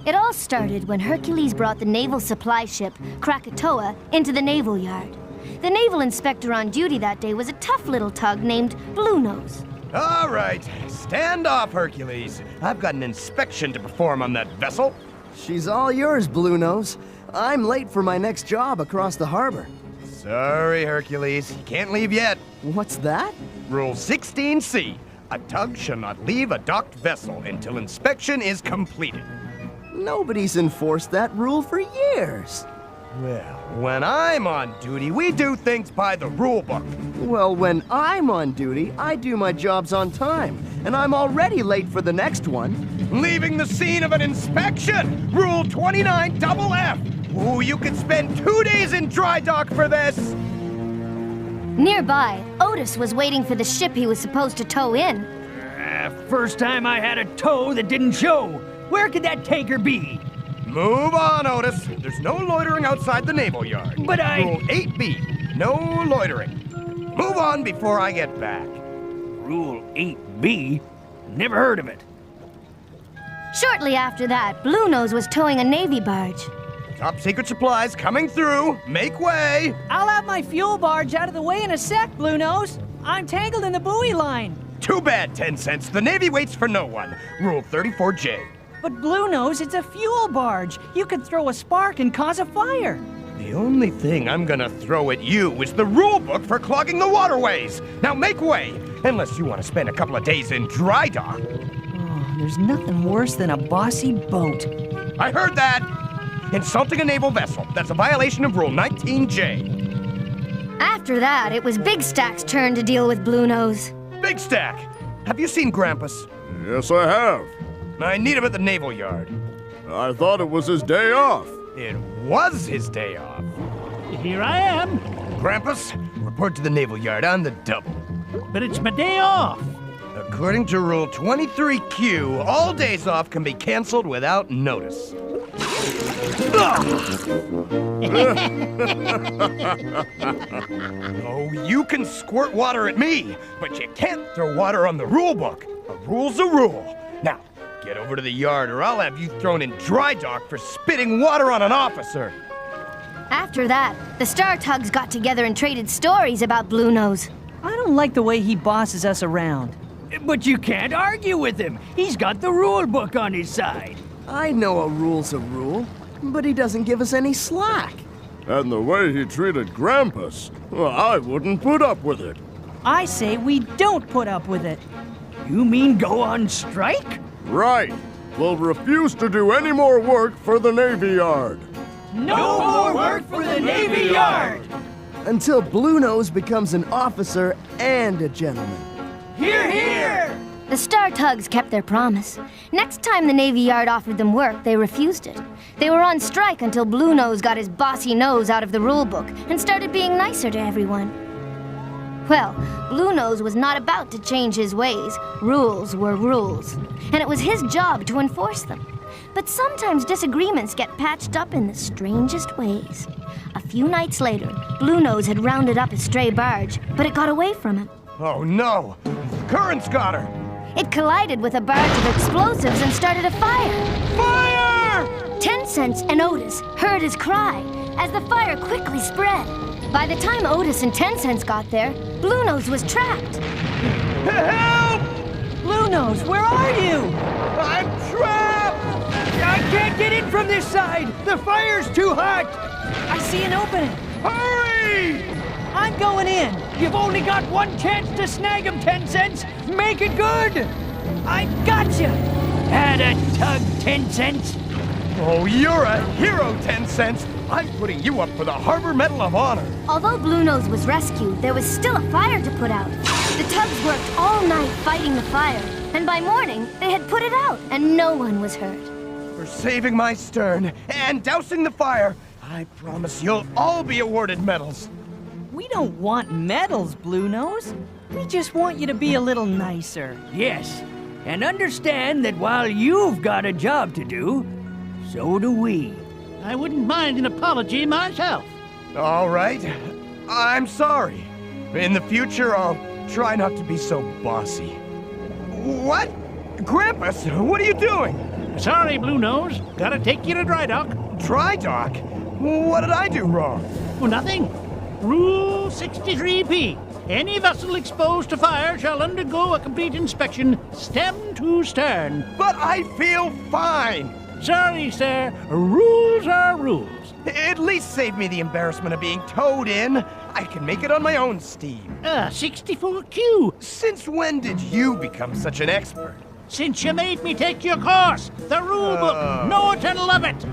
It all started when Hercules brought the naval supply ship, Krakatoa, into the naval yard. The naval inspector on duty that day was a tough little tug named Bluenose. All right, stand off, Hercules. I've got an inspection to perform on that vessel. She's all yours, Bluenose. I'm late for my next job across the harbor. Sorry, Hercules. You can't leave yet. What's that? Rule 16C. A tug shall not leave a docked vessel until inspection is completed. Nobody's enforced that rule for years. Well, when I'm on duty, we do things by the rule book. Well, when I'm on duty, I do my jobs on time, and I'm already late for the next one. Leaving the scene of an inspection! Rule 29 double F! Ooh, you could spend 2 days in dry dock for this! Nearby, Otis was waiting for the ship he was supposed to tow in. First time I had a tow that didn't show. Where could that tanker be? Move on, Otis. There's no loitering outside the naval yard. But I... Rule 8B, no loitering. Move on before I get back. Rule 8B? Never heard of it. Shortly after that, Bluenose was towing a Navy barge. Top secret supplies coming through. Make way. I'll have my fuel barge out of the way in a sec, Bluenose. I'm tangled in the buoy line. Too bad, 10 cents. The Navy waits for no one. Rule 34J. But Bluenose, it's a fuel barge. You could throw a spark and cause a fire. The only thing I'm gonna throw at you is the rule book for clogging the waterways. Now make way, unless you want to spend a couple of days in dry dock. Oh, there's nothing worse than a bossy boat. I heard that. Insulting a naval vessel. That's a violation of Rule 19J. After that, it was Big Stack's turn to deal with Bluenose. Big Stack, have you seen Grampus? Yes, I have. I need him at the naval yard. I thought it was his day off. It was his day off. Here I am. Grampus, report to the naval yard on the double. But it's my day off. According to Rule 23Q, all days off can be canceled without notice. Oh, you can squirt water at me, but you can't throw water on the rule book. A rule's a rule. Now, get over to the yard or I'll have you thrown in dry dock for spitting water on an officer. After that, the Star Tugs got together and traded stories about Bluenose. I don't like the way he bosses us around. But you can't argue with him. He's got the rule book on his side. I know a rule's a rule, but he doesn't give us any slack. And the way he treated Grampus, well, I wouldn't put up with it. I say we don't put up with it. You mean go on strike? Right. We'll refuse to do any more work for the Navy Yard. No more work for the Navy Yard! Until Bluenose becomes an officer and a gentleman. Hear, hear! The Star Tugs kept their promise. Next time the Navy Yard offered them work, they refused it. They were on strike until Bluenose got his bossy nose out of the rule book and started being nicer to everyone. Well, Bluenose was not about to change his ways. Rules were rules, and it was his job to enforce them. But sometimes disagreements get patched up in the strangest ways. A few nights later, Bluenose had rounded up a stray barge, but it got away from him. Oh no! Current's got her! It collided with a barge of explosives and started a fire. Fire! 10 Cents and Otis heard his cry as the fire quickly spread. By the time Otis and 10 Cents got there, Bluenose was trapped. Help! Bluenose, where are you? I'm trapped! I can't get in from this side! The fire's too hot! I see an opening. Hurry! I'm going in. You've only got one chance to snag him, 10 Cents! Make it good! I gotcha! Had a tug, 10 Cents! Oh, you're a hero, 10 Cents! I'm putting you up for the Harbor Medal of Honor. Although Bluenose was rescued, there was still a fire to put out. The Tugs worked all night fighting the fire, and by morning, they had put it out, and no one was hurt. For saving my stern and dousing the fire, I promise you'll all be awarded medals. We don't want medals, Bluenose. We just want you to be a little nicer. Yes, and understand that while you've got a job to do, so do we. I wouldn't mind an apology myself. All right. I'm sorry. In the future, I'll try not to be so bossy. What? Grampus, what are you doing? Sorry, Bluenose. Gotta take you to dry dock. Dry dock? What did I do wrong? Oh, nothing. Rule 63P. Any vessel exposed to fire shall undergo a complete inspection, stem to stern. But I feel fine. Sorry, sir. Rules are rules. At least save me the embarrassment of being towed in. I can make it on my own steam. 64Q. Since when did you become such an expert? Since you made me take your course, the rule book, know it and love it.